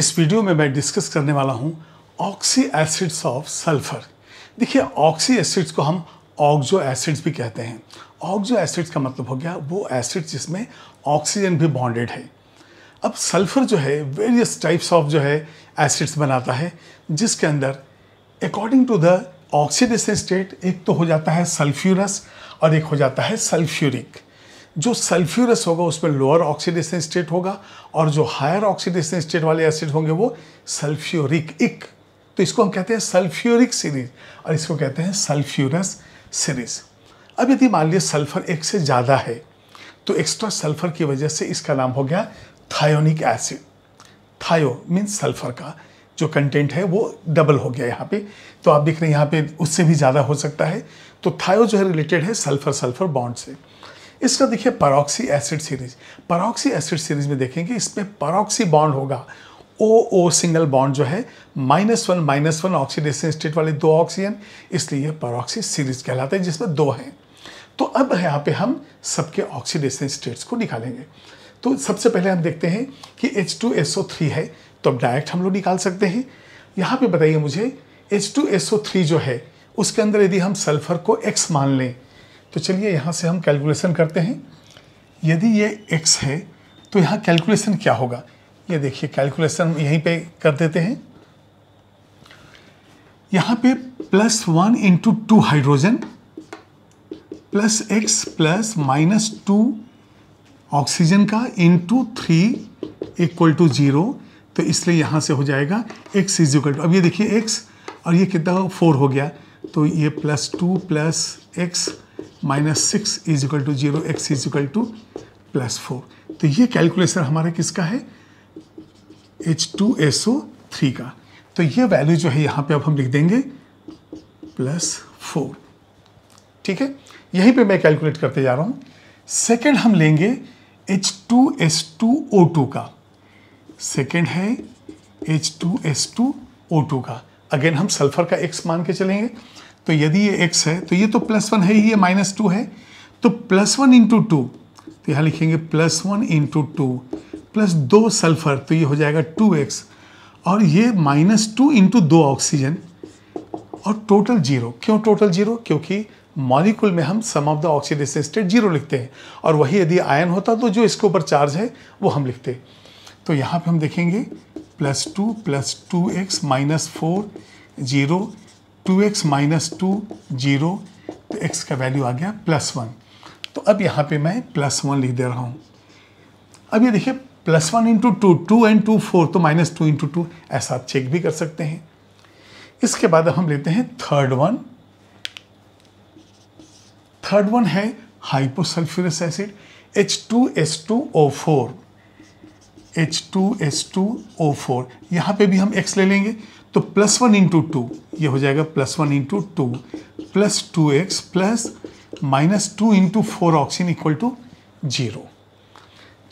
इस वीडियो में मैं डिस्कस करने वाला हूं ऑक्सी एसिड्स ऑफ सल्फर। देखिए, ऑक्सी एसिड्स को हम ऑक्सो एसिड्स भी कहते हैं। ऑक्सो एसिड्स का मतलब हो गया वो एसिड जिसमें ऑक्सीजन भी बॉन्डेड है। अब सल्फर जो है वेरियस टाइप्स ऑफ जो है एसिड्स बनाता है, जिसके अंदर according to the oxidation state एक तो हो जाता है सल्फ्यूरस और एक हो जाता है सल्फ्यूरिक। जो सल्फ्यूरस होगा उसमें लोअर ऑक्सीडेशन स्टेट होगा और जो हायर ऑक्सीडेशन स्टेट वाले एसिड होंगे वो सल्फ्यूरिक। तो इसको हम कहते हैं सल्फ्यूरिक सीरीज और इसको कहते हैं सल्फ्यूरस सीरीज। अब यदि मान लिया सल्फर एक से ज़्यादा है तो एक्स्ट्रा सल्फर की वजह से इसका नाम हो गया थायोनिक एसिड। थायो मीन्स सल्फर का जो कंटेंट है वो डबल हो गया यहाँ पे, तो आप देख रहे हैं यहाँ पे उससे भी ज़्यादा हो सकता है। तो थायो जो है रिलेटेड है सल्फर सल्फर बॉन्ड से। इसका देखिए परऑक्सी एसिड सीरीज। परऑक्सी एसिड सीरीज में देखेंगे इसमें परऑक्सी बॉन्ड होगा, ओ सिंगल बॉन्ड जो है -1 ऑक्सीडेशन स्टेट वाले दो ऑक्सीजन, इसलिए परऑक्सी सीरीज कहलाता है जिसमें दो हैं। तो अब यहाँ पे हम सबके ऑक्सीडेशन स्टेट्स को निकालेंगे। तो सबसे पहले हम देखते हैं कि H2SO3 है, तो अब डायरेक्ट हम लोग निकाल सकते हैं। यहाँ पे बताइए मुझे H2SO3 जो है उसके अंदर यदि हम सल्फर को X मान लें तो चलिए यहाँ से हम कैलकुलेशन करते हैं। यदि ये X है तो यहाँ कैलकुलेशन क्या होगा, ये देखिए कैलकुलेशन यहीं पे कर देते हैं। यहाँ पे +1 × 2 hydrogen plus X plus -2 oxygen का इंटू 3 = 0, तो इसलिए यहाँ से हो जाएगा X = अब ये देखिए X और ये कितना 4 हो गया, तो ये +2 प्लस X -6 = 0, X = +4। तो ये कैलकुलेशन हमारा किसका है, H2SO3 का। तो ये वैल्यू जो है यहाँ पे अब हम लिख देंगे +4। ठीक है, यहीं पे मैं कैलकुलेट करते जा रहा हूँ। सेकेंड हम लेंगे H2S2O2 का। सेकेंड है H2S2O2 का। अगेन हम सल्फर का X मान के चलेंगे, तो यदि ये X है तो ये तो +1 है ही, ये -2 है, तो +1 × 2, तो यहाँ लिखेंगे +1 × 2 प्लस 2 सल्फर, तो ये हो जाएगा 2X, और ये -2 × 2 ऑक्सीजन और टोटल 0। क्यों टोटल 0? क्योंकि मॉलिक्यूल में हम सम ऑफ द ऑक्सीडेशन स्टेट 0 लिखते हैं, और वही यदि आयन होता तो जो इसके ऊपर चार्ज है वो हम लिखते। तो यहाँ पे हम देखेंगे +2 + 2X -4 0, 2X -2 0, तो X का वैल्यू आ गया +1। तो अब यहाँ पे मैं +1 लिख दे रहा हूँ। अब ये देखिए +1 × 2, 2 × 2 4, तो -2 × 2, ऐसा आप चेक भी कर सकते हैं। इसके बाद हम लेते हैं थर्ड वन। थर्ड वन है हाइपोसल्फ्यूरस एसिड H2S2O4। H2S2O4, यहाँ पे भी हम X ले लेंगे, तो +1 × 2, ये हो जाएगा +1 × 2 प्लस 2X प्लस -2 × 4 ऑक्सीजन = 0।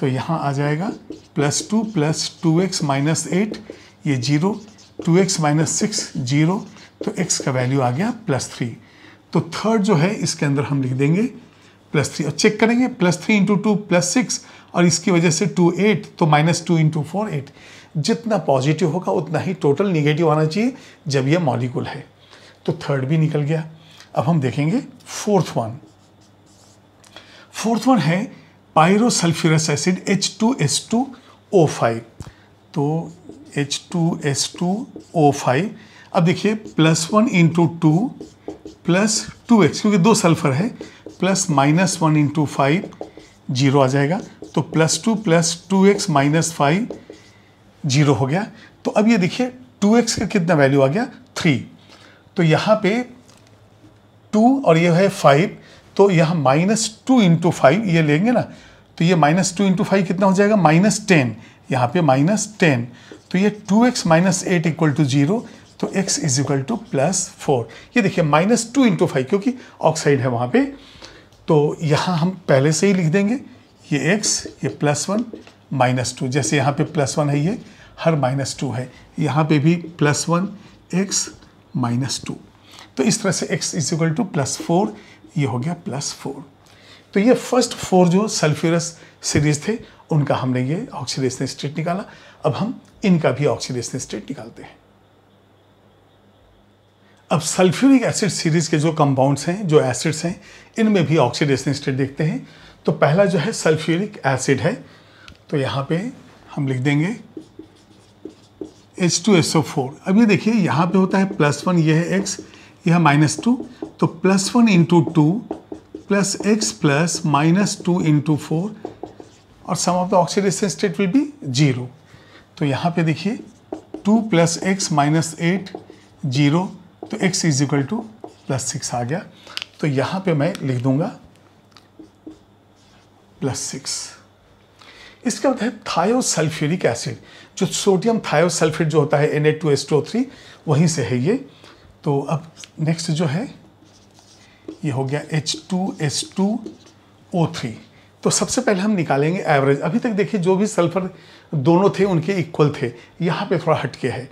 तो यहाँ आ जाएगा +2 प्लस 2X -8, ये 0, 2X -6 0, तो X का वैल्यू आ गया +3। तो थर्ड जो है इसके अंदर हम लिख देंगे +3 और चेक करेंगे +3 × 2 +6, और इसकी वजह से 2 8, तो -2 × 4 8। जितना पॉजिटिव होगा उतना ही टोटल निगेटिव आना चाहिए जब ये मॉलिक्यूल है। तो थर्ड भी निकल गया। अब हम देखेंगे फोर्थ वन। फोर्थ वन है पायरोसल्फ्यूरस एसिड H2S2O5। तो H2S2O5, अब देखिए +1 × 2 प्लस 2X, क्योंकि 2 सल्फर है, प्लस -1 × 5 0 आ जाएगा, तो +2 प्लस 2X -5 0 हो गया। तो अब ये देखिए 2X का कितना वैल्यू आ गया 3, तो यहाँ पे 2 और ये है 5, तो यहाँ -2 × 5 ये लेंगे ना, तो ये -2 × 5 कितना हो जाएगा -10, यहाँ पे -10, तो ये 2X -8 = 0, तो X = +4। ये देखिए -2 × 5 क्योंकि ऑक्साइड है वहाँ पे, तो यहाँ हम पहले से ही लिख देंगे ये X, ये +1 -2, जैसे यहाँ पे +1 है, ये हर -2 है, यहाँ पे भी +1 X -2, तो इस तरह से X = +4, ये हो गया +4। तो ये फर्स्ट 4 जो सल्फ्यूरस सीरीज थे उनका हमने ये ऑक्सीडेशन स्टेट निकाला। अब हम इनका भी ऑक्सीडेशन स्टेट निकालते हैं। अब सल्फ्यूरिक एसिड सीरीज के जो कंपाउंड्स हैं, जो एसिड्स हैं, इनमें भी ऑक्सीडेशन स्टेट देखते हैं। तो पहला जो है सल्फ्यूरिक एसिड है, तो यहाँ पे हम लिख देंगे H2SO4। अब ये देखिए यहाँ पे होता है +1, ये है X, यह है -2, तो +1 × 2 प्लस X प्लस -2 × 4 और sum of the oxidation state will be 0। तो यहाँ पे देखिए 2 + X -8 0, तो X = +6 आ गया। तो यहाँ पे मैं लिख दूंगा +6। इसके बाद है थायोसल्फ्यूरिक एसिड, जो सोडियम थायोसल्फेट जो होता है Na2H2O3, वहीं से है ये। तो अब नेक्स्ट जो है ये हो गया H2S2O3। तो सबसे पहले हम निकालेंगे एवरेज। अभी तक देखिए जो भी सल्फर दोनों थे उनके इक्वल थे, यहाँ पे थोड़ा हटके है।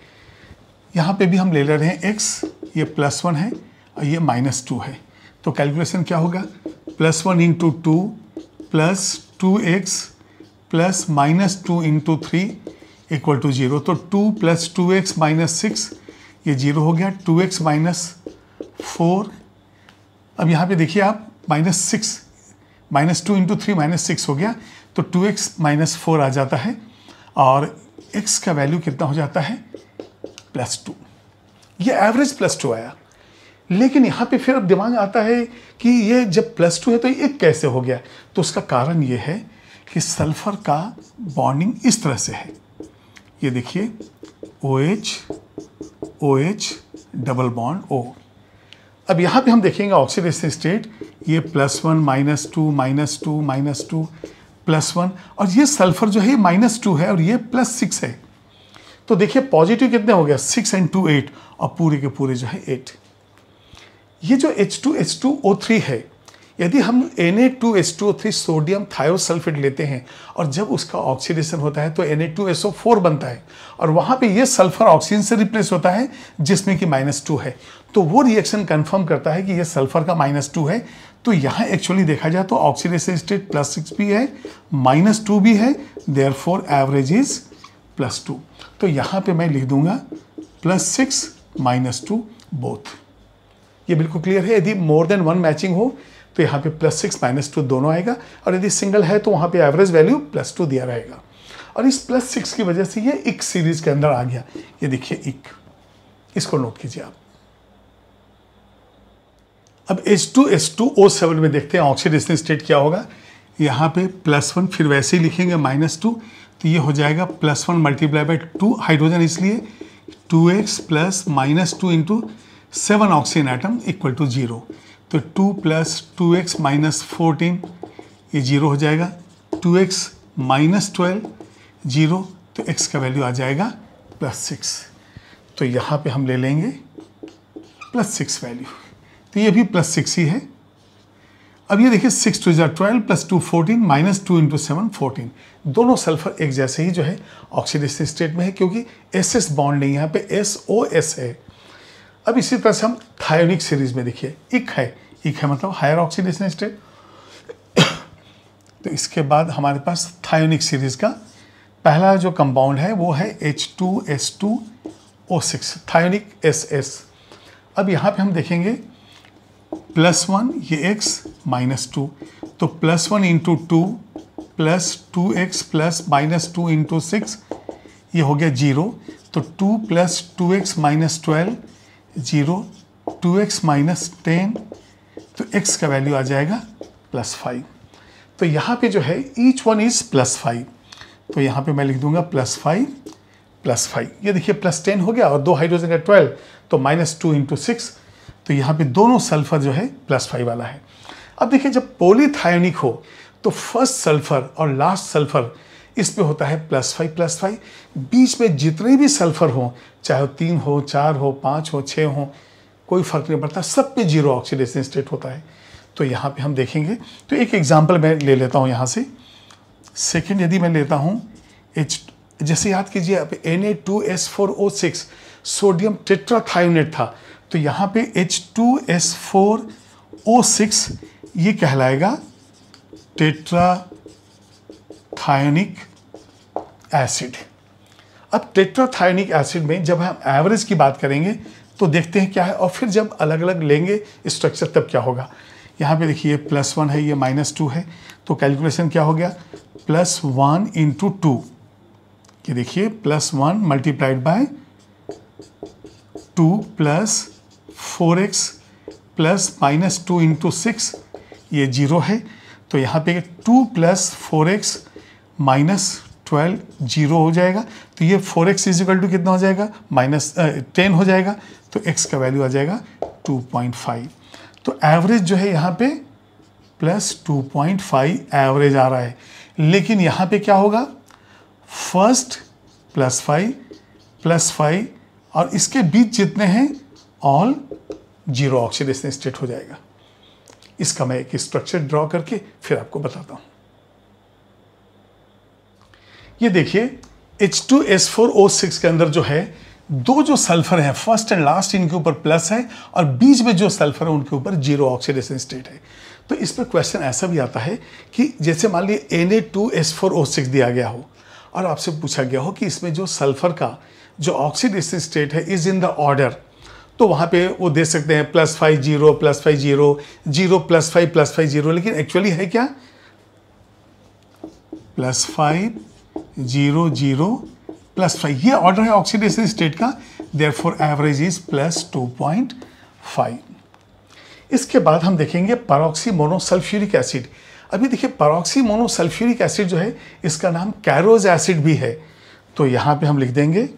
यहाँ पे भी हम ले रहे हैं X, ये +1 है और ये -2 है। तो कैलकुलेशन क्या होगा, +1 × 2 प्लस 2X प्लस -2 × 3 = 0। तो 2 + 2X -6 ये 0 हो गया। 2X -4, अब यहाँ पे देखिए आप -6, -2 × 3 -6 हो गया, तो 2X -4 आ जाता है और X का वैल्यू कितना हो जाता है +2। ये एवरेज +2 आया। लेकिन यहाँ पे फिर अब दिमाग आता है कि ये जब +2 है तो ये कैसे हो गया। तो उसका कारण ये है कि सल्फर का बॉन्डिंग इस तरह से है। ये देखिए OH OH double bond O। अब यहाँ पे हम देखेंगे ऑक्सीडेशन स्टेट, ये +1 -2 -2 -2 +1, और ये सल्फर जो है ये -2 है और ये +6 है। तो देखिए पॉजिटिव कितने हो गया, 6 × 2 8, और पूरे के पूरे जो है 8। ये जो H2H2O3 है, यदि हम Na2H2O3 सोडियम थायोसल्फेट लेते हैं और जब उसका ऑक्सीडेशन होता है तो Na2SO4 बनता है, और वहाँ पे ये सल्फर ऑक्सीजन से रिप्लेस होता है जिसमें कि -2 है। तो वो रिएक्शन कंफर्म करता है कि ये सल्फर का -2 है। तो यहाँ एक्चुअली देखा जाए तो ऑक्सीडेशन स्टेट +6 भी है, -2 भी है, देयरफॉर एवरेज इज +2। तो यहाँ पे मैं लिख दूंगा +6 -2 बोथ। ये बिल्कुल क्लियर है। यदि मोर देन 1 मैचिंग हो तो यहाँ पे +6 -2 दोनों आएगा, और यदि सिंगल है तो वहाँ पे एवरेज वैल्यू +2 दिया रहेगा। और इस +6 की वजह से ये इक सीरीज के अंदर आ गया। ये देखिए इक, इसको नोट कीजिए आप। अब H2S2O7 में देखते हैं ऑक्सीडेशन स्टेट क्या होगा। यहाँ पे +1, फिर वैसे ही लिखेंगे -2, तो ये हो जाएगा +1 × 2 हाइड्रोजन, इसलिए 2X प्लस -2 × 7 ऑक्सीजन एटम = 0। तो 2 + 2X -14 ये 0 हो जाएगा। 2X -12 0, तो X का वैल्यू आ जाएगा +6। तो यहाँ पे हम ले लेंगे +6 वैल्यू, तो ये भी +6 ही है। अब ये देखिए 6 × 2 = 12 + 2 14 -2 × 7 14। दोनों सल्फर एक जैसे ही जो है ऑक्सीडेशन स्टेट में है, क्योंकि SS बॉन्ड नहीं है, यहाँ पे SOS है। अब इसी तरह से हम थायोनिक सीरीज में देखिए इक है मतलब हायर ऑक्सीडेशन स्टेट। तो इसके बाद हमारे पास थायोनिक सीरीज का पहला जो कंपाउंड है वो है H2S2O6 थायोनिक SS। अब यहाँ पे हम देखेंगे +1 ये X -2, तो +1 × 2 प्लस 2X प्लस -2 × 6 ये हो गया 0। तो 2 + 2X -12 0, 2X -10, तो X का वैल्यू आ जाएगा +5। तो यहाँ पे जो है ईच वन इज +5, तो यहाँ पे मैं लिख दूंगा +5 +5। ये देखिए +10 हो गया और 2 हाइड्रोजन का 12, तो -2 × 6, तो यहाँ पे दोनों सल्फर जो है +5 वाला है। अब देखिए जब पॉलीथायोनिक हो तो फर्स्ट सल्फर और लास्ट सल्फर इस पे होता है +5 बीच में जितने भी सल्फर हो, चाहे वो 3 हो, 4 हो, 5 हो, 6 हो, कोई फर्क नहीं पड़ता, सब पे 0 ऑक्सीडेशन स्टेट होता है। तो यहाँ पे हम देखेंगे, तो एक एग्जांपल मैं ले लेता हूँ यहाँ से। सेकंड यदि मैं लेता हूँ जैसे याद कीजिए Na2S4O6 सोडियम टेट्राथायोनेट था, तो यहाँ पे H2S4O6 ये कहलाएगा टेट्राथायोनिक एसिड। अब टेट्राथायोनिक एसिड में जब हम एवरेज की बात करेंगे तो देखते हैं क्या है, और फिर जब अलग अलग लेंगे स्ट्रक्चर तब क्या होगा। यहाँ पे देखिए +1 है, ये -2 है, तो कैलकुलेशन क्या हो गया, +1 × 2, ये देखिए +1 मल्टीप्लाइड बाय 2 + 4x प्लस -2 × 6, ये 0 है, तो यहाँ पे 2 + 4x - 12 0 हो जाएगा, तो ये 4x = कितना हो जाएगा, -10 हो जाएगा, तो x का वैल्यू आ जाएगा 2.5। तो एवरेज जो है यहाँ पे +2.5 एवरेज आ रहा है, लेकिन यहाँ पे क्या होगा, फर्स्ट +5 +5 और इसके बीच जितने हैं ऑल 0 ऑक्सीडेशन स्टेट हो जाएगा। इसका मैं एक स्ट्रक्चर ड्रॉ करके फिर आपको बताता हूं। ये देखिए H2S4O6 के अंदर जो है दो जो सल्फर है फर्स्ट एंड लास्ट, इनके ऊपर प्लस है और बीच में जो सल्फर है उनके ऊपर 0 ऑक्सीडेशन स्टेट है। तो इस पर क्वेश्चन ऐसा भी आता है कि जैसे मान लीजिए Na2S4O6 दिया गया हो और आपसे पूछा गया हो कि इसमें जो सल्फर का जो ऑक्सीडेशन स्टेट है इज इन द ऑर्डर, तो वहाँ पे वो दे सकते हैं +5 0 +5 0 0 +5 +5 0, लेकिन एक्चुअली है क्या, +5 0 0 +5, ये ऑर्डर है ऑक्सीडेशन स्टेट का, देयरफॉर एवरेज इज +2.5। इसके बाद हम देखेंगे पैरोक्सी मोनोसल्फ्यूरिक एसिड। अभी देखिए पैरोक्सी मोनोसल्फ्यूरिक एसिड जो है इसका नाम कैरोज एसिड भी है, तो यहाँ पे हम लिख देंगे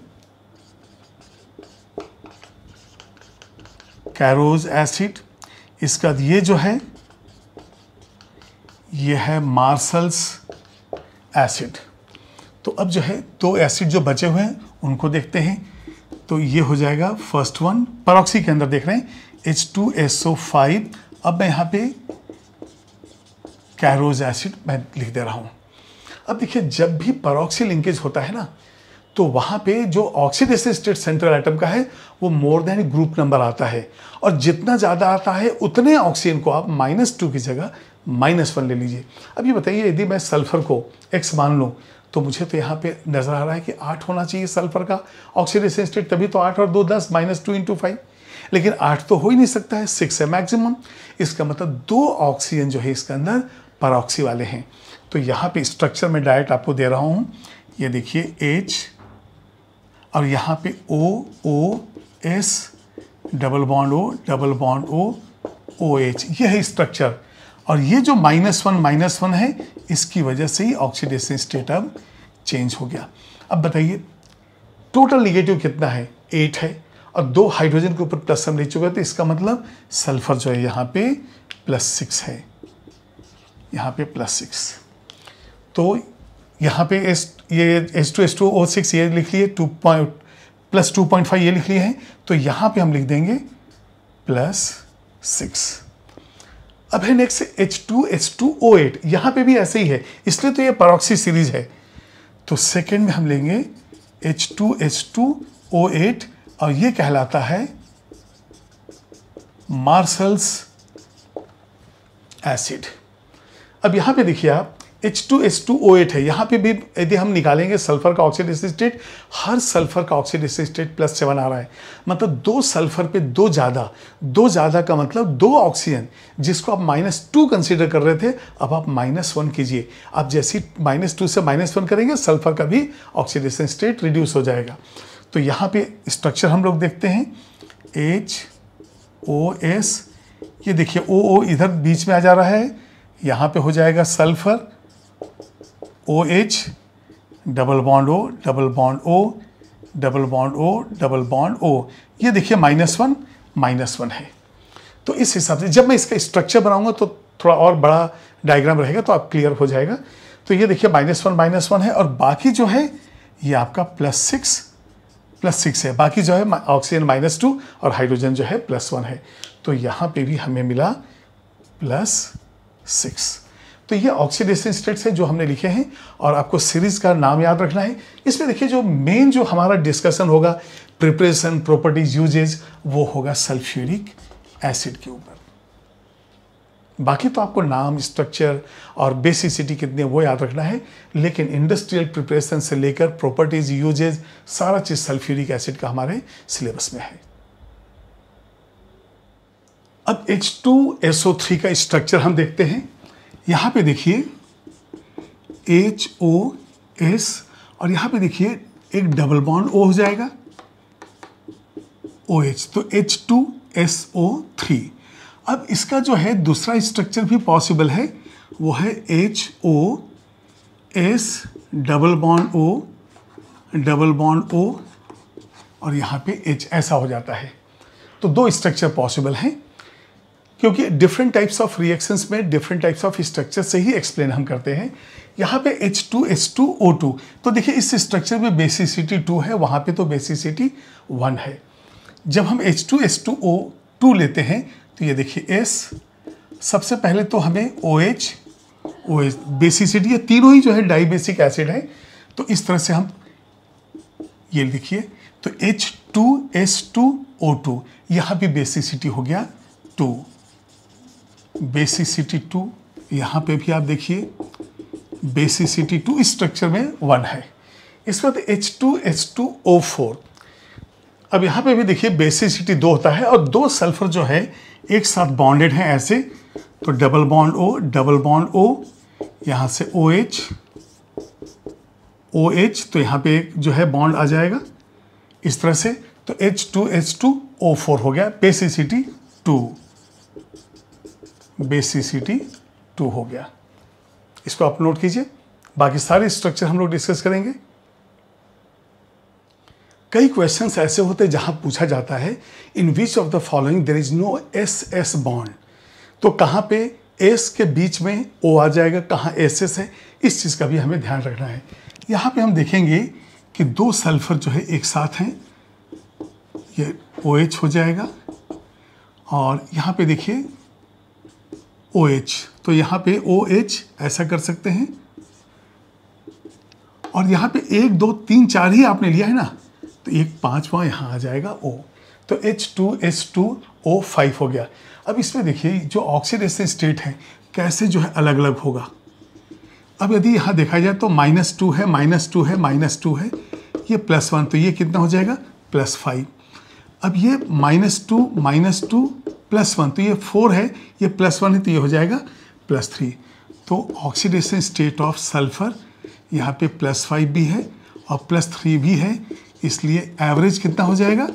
कैरोज एसिड। इसका ये जो है ये है मार्शल्स एसिड। तो अब जो है दो एसिड जो बचे हुए हैं उनको देखते हैं, तो ये हो जाएगा फर्स्ट वन, पैरोक्सी के अंदर देख रहे हैं H2SO5। अब मैं यहाँ पे कैरोज एसिड मैं लिख दे रहा हूँ। अब देखिए जब भी पैरोक्सी लिंकेज होता है ना, तो वहाँ पे जो ऑक्सीडेशन स्टेट सेंट्रल एटम का है वो मोर देन ग्रुप नंबर आता है, और जितना ज़्यादा आता है उतने ऑक्सीजन को आप -2 की जगह -1 ले लीजिए। अब ये बताइए यदि मैं सल्फर को X मान लूँ तो मुझे तो यहाँ पे नज़र आ रहा है कि 8 होना चाहिए सल्फर का ऑक्सीडेशन स्टेट, तभी तो 8 और 2 10 -2 × 5, लेकिन 8 तो हो ही नहीं सकता है, 6 है मैक्सिमम। इसका मतलब 2 ऑक्सीजन जो है इसके अंदर पैरोक्सी वाले हैं। तो यहाँ पे स्ट्रक्चर में डायरेक्ट आपको दे रहा हूँ, ये देखिए H और यहाँ पे OOS double bond O OH, ये है स्ट्रक्चर। और ये जो -1 है इसकी वजह से ही ऑक्सीडेशन स्टेट अब चेंज हो गया। अब बताइए टोटल निगेटिव कितना है, 8 है, और 2 हाइड्रोजन के ऊपर प्लस हम ले चुके हैं, तो इसका मतलब सल्फर जो है यहाँ पे +6 है, यहाँ पे +6। तो यहाँ पे ये H2SO6 ये लिख लिए, +2.5 ये लिख लिए हैं, तो यहाँ पे हम लिख देंगे +6। अब है नेक्स्ट H2H2O8, यहाँ पे भी ऐसे ही है, इसलिए तो ये पैरोक्सी सीरीज है। तो सेकेंड में हम लेंगे H2H2O8 और ये कहलाता है मार्शल्स एसिड। अब यहाँ पे देखिए आप H2H2O8 है, यहाँ पे भी यदि हम निकालेंगे सल्फर का ऑक्सीडेशन स्टेट, हर सल्फर का ऑक्सीडेशन स्टेट +7 आ रहा है, मतलब 2 सल्फर पे 2 ज़्यादा का मतलब 2 ऑक्सीजन, जिसको आप -2 कंसीडर कर रहे थे अब आप -1 कीजिए। आप जैसे -2 से -1 करेंगे सल्फर का भी ऑक्सीडेशन स्टेट रिड्यूस हो जाएगा। तो यहाँ पे स्ट्रक्चर हम लोग देखते हैं HOS, ये देखिए OO इधर बीच में आ जा रहा है, यहाँ पे हो जाएगा sulphur OH double bond O double bond O double bond O double bond O, ये देखिए -1 है। तो इस हिसाब से जब मैं इसका स्ट्रक्चर बनाऊंगा तो थोड़ा और बड़ा डायग्राम रहेगा तो आप क्लियर हो जाएगा। तो ये देखिए -1 है, और बाकी जो है ये आपका +6 है, बाकी जो है ऑक्सीजन -2 और हाइड्रोजन जो है +1 है। तो यहाँ पे भी हमें मिला +6। तो ये ऑक्सीडेशन स्टेट्स हैं जो हमने लिखे हैं, और आपको सीरीज का नाम याद रखना है। इसमें देखिए जो मेन जो हमारा डिस्कशन होगा प्रिपरेशन, प्रॉपर्टीज, यूजेज, वो होगा सल्फ्यूरिक एसिड के ऊपर। बाकी तो आपको नाम, स्ट्रक्चर और बेसिसिटी कितनी है वो याद रखना है, लेकिन इंडस्ट्रियल प्रिपरेशन से लेकर प्रॉपर्टीज, यूजेज, सारा चीज़ सल्फ्यूरिक एसिड का हमारे सिलेबस में है। अब H2SO3 का स्ट्रक्चर हम देखते हैं। यहाँ पे देखिए HOS और यहाँ पे देखिए एक डबल बॉन्ड O हो जाएगा OH, तो H2SO3। अब इसका जो है दूसरा स्ट्रक्चर भी पॉसिबल है, वो है HOS डबल बॉन्ड O और यहाँ पे H, ऐसा हो जाता है। तो दो स्ट्रक्चर पॉसिबल हैं, क्योंकि डिफरेंट टाइप्स ऑफ रिएक्शंस में डिफरेंट टाइप्स ऑफ स्ट्रक्चर से ही एक्सप्लेन हम करते हैं। यहाँ पे H2S2O2, तो देखिए इस स्ट्रक्चर में बेसिसिटी 2 है, वहाँ पे तो बेसिसिटी 1 है। जब हम H2S2O2 लेते हैं तो ये देखिए S, सबसे पहले तो हमें OH बेसिसिटी, ये तीनों ही जो है डाई बेसिक एसिड है, तो इस तरह से हम ये लिखिए, तो H2S2O2, यहाँ भी बेसिसिटी हो गया 2, बेसिसिटी 2, यहाँ पे भी आप देखिए बेसिसिटी 2, स्ट्रक्चर में 1 है। इसके बाद H2S2O4, अब यहाँ पे भी देखिए बेसिसिटी 2 होता है और दो सल्फर जो है एक साथ बॉन्डेड हैं ऐसे, तो डबल बॉन्ड O, यहाँ से OH, तो यहाँ पे एक जो है बॉन्ड आ जाएगा इस तरह से, तो H2S2O4 हो गया, बेसिसिटी 2 हो गया। इसको आप नोट कीजिए, बाकी सारे स्ट्रक्चर हम लोग डिस्कस करेंगे। कई क्वेश्चंस ऐसे होते हैं जहां पूछा जाता है in which of the following there is no SS bond, तो कहाँ पे S के बीच में O आ जाएगा, कहाँ SS है, इस चीज़ का भी हमें ध्यान रखना है। यहाँ पे हम देखेंगे कि दो सल्फर जो है एक साथ हैं, ये OH हो जाएगा और यहाँ पे देखिए OH, तो यहाँ पे OH ऐसा कर सकते हैं और यहाँ पे 1 2 3 4 ही आपने लिया है ना, तो एक पांचवा यहाँ आ जाएगा O, तो H2S2O5 हो गया। अब इसमें देखिए जो ऑक्सीडेशन स्टेट है कैसे जो है अलग अलग होगा। अब यदि यहाँ देखा जाए तो -2 है, -2 है, -2 है, ये +1, तो ये कितना हो जाएगा +5। अब ये -2 +1, तो ये 4 है, ये +1 है, तो ये हो जाएगा +3। तो ऑक्सीडेशन स्टेट ऑफ सल्फर यहाँ पे +5 भी है और +3 भी है, इसलिए एवरेज कितना हो जाएगा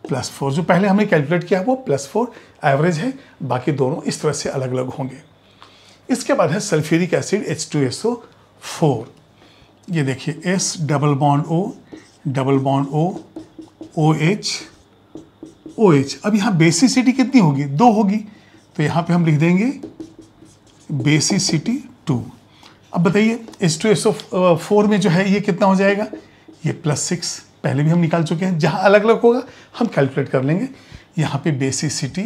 +4। जो पहले हमने कैलकुलेट किया वो +4 एवरेज है, बाकी दोनों इस तरह से अलग अलग होंगे। इसके बाद है सल्फ्यूरिक एसिड H2SO4, ये देखिए S double bond O OH। अब यहाँ बेसिसिटी कितनी होगी, 2 होगी, तो यहाँ पे हम लिख देंगे बेसिसिटी 2। अब बताइए H2SO4 में जो है ये कितना हो जाएगा, ये +6, पहले भी हम निकाल चुके हैं, जहाँ अलग अलग होगा हम कैलकुलेट कर लेंगे। यहाँ पे बेसिसिटी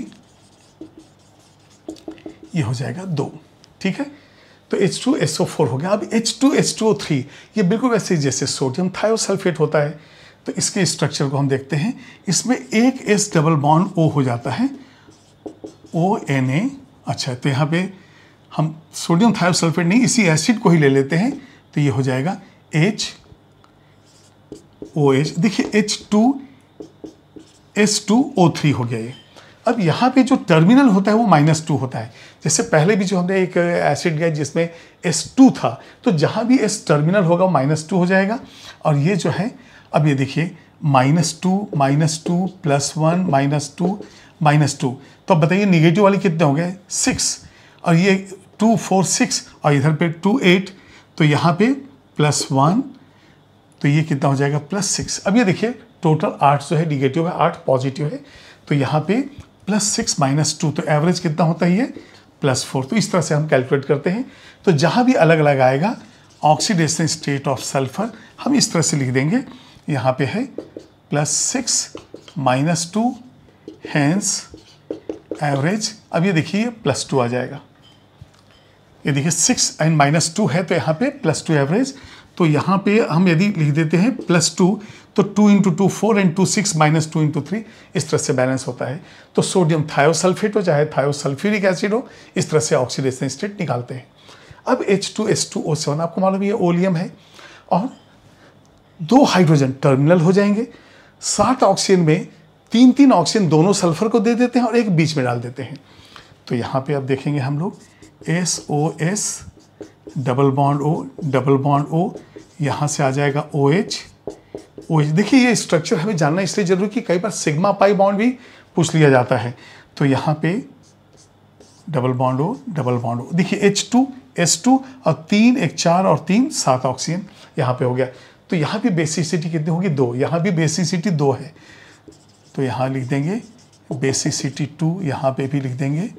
ये हो जाएगा 2, ठीक है, तो H2SO4 हो गया। अब H2H2O3, ये बिल्कुल वैसे जैसे सोडियम थायोसल्फेट होता है, तो इसके स्ट्रक्चर को हम देखते हैं। इसमें एक S डबल बॉन्ड O हो जाता है, ONA। अच्छा, तो यहाँ पे हम सोडियम थायोसल्फेट नहीं, इसी एसिड को ही ले लेते हैं, तो ये हो जाएगा HOH। देखिए H2S2O3 हो गया ये। अब यहाँ पे जो टर्मिनल होता है वो -2 होता है। जैसे पहले भी जो हमने एक एसिड लिया जिसमें S2 था, तो जहाँ भी S टर्मिनल होगा वो -2 हो जाएगा। और ये जो है, अब ये देखिए -2 +1 -2 तो अब बताइए निगेटिव वाली कितने हो गए 6, और ये 2 4 6 और इधर पे 2 8, तो यहाँ पे +1, तो ये कितना हो जाएगा +6। अब ये देखिए टोटल 8 जो है निगेटिव है, 8 पॉजिटिव है, तो यहाँ पे +6 -2, तो एवरेज कितना होता है ये +4। तो इस तरह से हम कैलकुलेट करते हैं। तो जहाँ भी अलग अलग आएगा ऑक्सीडेशन स्टेट ऑफ सल्फर हम इस तरह से लिख देंगे, यहाँ पे है +6 -2 हैंस एवरेज। अब ये देखिए +2 आ जाएगा, ये देखिए 6 एंड -2 है, तो यहाँ पे +2 एवरेज। तो यहाँ पे हम यदि लिख देते हैं +2, तो 2 इंटू 2 4 एंड 2 6 माइनस 2 इंटू 3 इस तरह से बैलेंस होता है। तो सोडियम थायोसल्फेट हो चाहे थायोसल्फ्यूरिक एसिड हो, इस तरह से ऑक्सीडेशन स्टेट निकालते हैं। अब H2H2O7 आपको मालूम है ये ओलियम है और 2 हाइड्रोजन टर्मिनल हो जाएंगे। 7 ऑक्सीजन में 3-3 ऑक्सीजन दोनों सल्फर को दे देते हैं और एक बीच में डाल देते हैं। तो यहाँ पे अब देखेंगे हम लोग SOS डबल बॉन्ड O, यहाँ से आ जाएगा OH। देखिए ये स्ट्रक्चर हमें जानना इसलिए जरूरी कि कई बार सिग्मा पाई बॉन्ड भी पूछ लिया जाता है। तो यहाँ पे डबल बॉन्ड O। देखिए H2S2 और 3 एक 4 और 3 7 ऑक्सीजन यहाँ पे हो गया। तो यहाँ भी बेसिसिटी कितनी होगी 2, यहाँ भी बेसिसिटी 2 है, तो यहाँ लिख देंगे बेसिसिटी 2, यहाँ पे भी लिख देंगे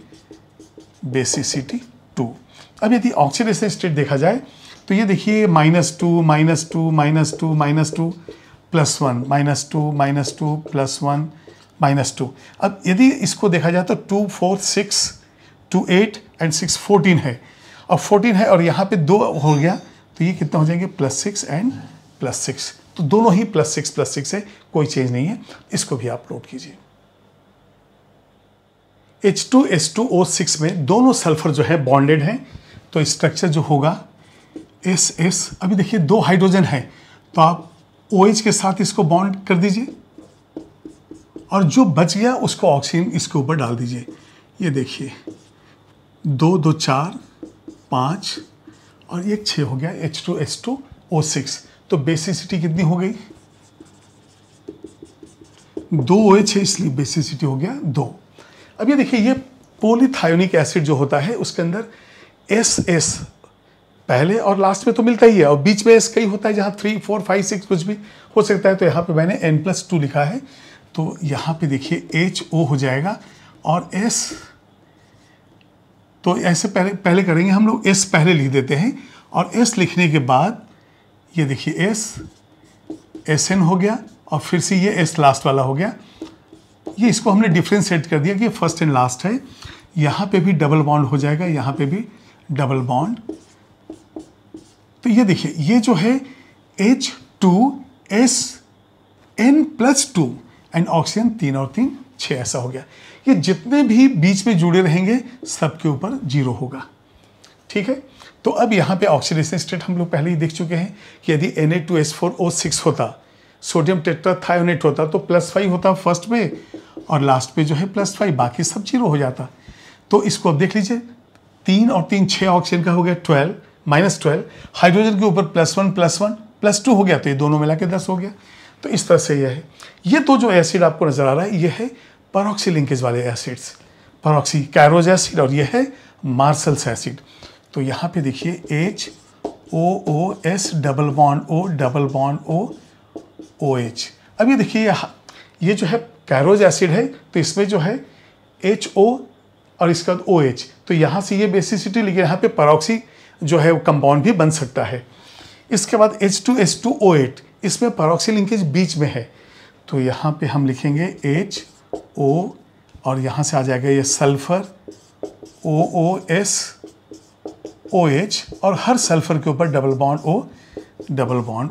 बेसिसिटी 2। अब यदि ऑक्सीडेशन स्टेट देखा जाए तो ये देखिए -2 -2 -2 -2 +1 -2 +1 -2। अब यदि इसको देखा जाए तो 2 4 6 2 8 एंड 6 14 है और 14 है और यहाँ पे 2 हो गया, तो ये कितना हो जाएंगे +6 एंड +6। तो दोनों ही +6 है, कोई चेंज नहीं है। इसको भी आप नोट कीजिए। H2H2O6 में दोनों सल्फर जो है बॉन्डेड हैं, तो स्ट्रक्चर जो होगा SS। अभी देखिए 2 हाइड्रोजन है, तो आप OH के साथ इसको बॉन्ड कर दीजिए और जो बच गया उसको ऑक्सीजन इसके ऊपर डाल दीजिए। ये देखिए 2 2 4 5 और एक 6 हो गया H2H2O6। तो बेसिसिटी कितनी हो गई 2 OH है, इसलिए बेसिसिटी हो गया 2। अब ये देखिए ये पॉलीथायोनिक एसिड जो होता है उसके अंदर SS पहले और लास्ट में तो मिलता ही है और बीच में S कई होता है जहाँ 3 4 5 6 कुछ भी हो सकता है। तो यहाँ पे मैंने N+2 लिखा है, तो यहाँ पे देखिए HO हो जाएगा और S, तो ऐसे पहले करेंगे हम लोग, S पहले लिख देते हैं और S लिखने के बाद ये देखिए SN हो गया और फिर से ये S लास्ट वाला हो गया। ये इसको हमने डिफ्रेंशिएट कर दिया कि फर्स्ट एंड लास्ट है। यहाँ पे भी डबल बॉन्ड हो जाएगा, यहाँ पे भी डबल बॉन्ड। तो ये देखिए ये जो है H2SN+2 एंड ऑक्सीजन 3 और 3 6 ऐसा हो गया। ये जितने भी बीच में जुड़े रहेंगे सबके ऊपर 0 होगा। ठीक है, तो अब यहाँ पे ऑक्सीडेशन स्टेट हम लोग पहले ही देख चुके हैं कि यदि Na2S4O6 होता, सोडियम टेट्राथायोनेट होता तो +5 होता फर्स्ट में और लास्ट पे जो है +5, बाकी सब 0 हो जाता। तो इसको अब देख लीजिए 3 और 3 6 ऑक्सीजन का हो गया 12 -12, हाइड्रोजन के ऊपर +1 +1 +2 हो गया, तो ये दोनों मिला के 10 हो गया। तो इस तरह से यह है। ये तो जो एसिड आपको नजर आ रहा है ये है परऑक्सी लिंकेज वाले एसिड्स, परऑक्सी कैरोज एसिड और ये है मार्शल्स एसिड। तो यहाँ पे देखिए HOOS double bond O OH। अब ये देखिए ये जो है कैरोज एसिड है, तो इसमें जो है HO और इसका OH, तो यहाँ से ये बेसिसिटी, लेकिन यहाँ पे परऑक्सी जो है वो कंपाउंड भी बन सकता है। इसके बाद H2S2O8, इसमें परऑक्सी लिंकेज बीच में है, तो यहाँ पे हम लिखेंगे HO और यहाँ से आ जाएगा ये सल्फर OOS OH और हर सल्फर के ऊपर डबल बॉन्ड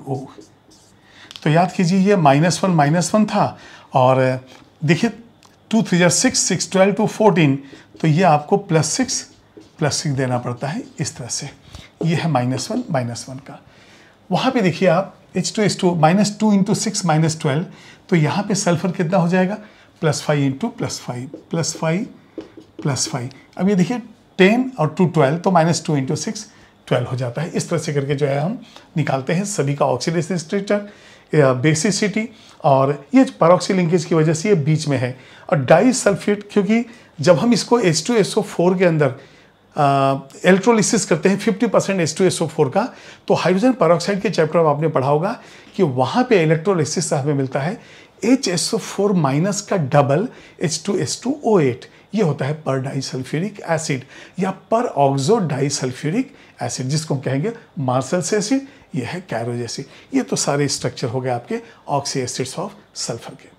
O। तो याद कीजिए ये -1 था और देखिए 2 3 6 6 12 2 14, तो ये आपको +6 देना पड़ता है इस तरह से। ये है -1 का। वहाँ पे देखिए आप H2S2 -2 × 6 -12, तो यहाँ पे सल्फर कितना हो जाएगा +5 × +5। अब ये देखिए 10 और 2 12, तो -2 × 6 12 हो जाता है। इस तरह से करके जो है हम निकालते हैं सभी का ऑक्सीडेशन स्टेट, बेसिसिटी, और ये परऑक्सी लिंकेज की वजह से ये बीच में है। और डाई सल्फेट, क्योंकि जब हम इसको H2SO4 के अंदर इलेक्ट्रोलिसिस करते हैं 50% H2SO4 का, तो हाइड्रोजन परऑक्साइड के चैप्टर में आपने पढ़ा होगा कि वहाँ पे इलेक्ट्रोलिसिस से हमें मिलता है HSO4- का डबल H2S2O8। ये होता है पर डाइसल्फ्यूरिक एसिड या पर ऑक्सो डाइसल्फ्यूरिक एसिड, जिसको हम कहेंगे मार्शल्स एसिड, ये है कैरोज एसिड। ये तो सारे स्ट्रक्चर हो गए आपके ऑक्सी एसिड्स ऑफ सल्फर के।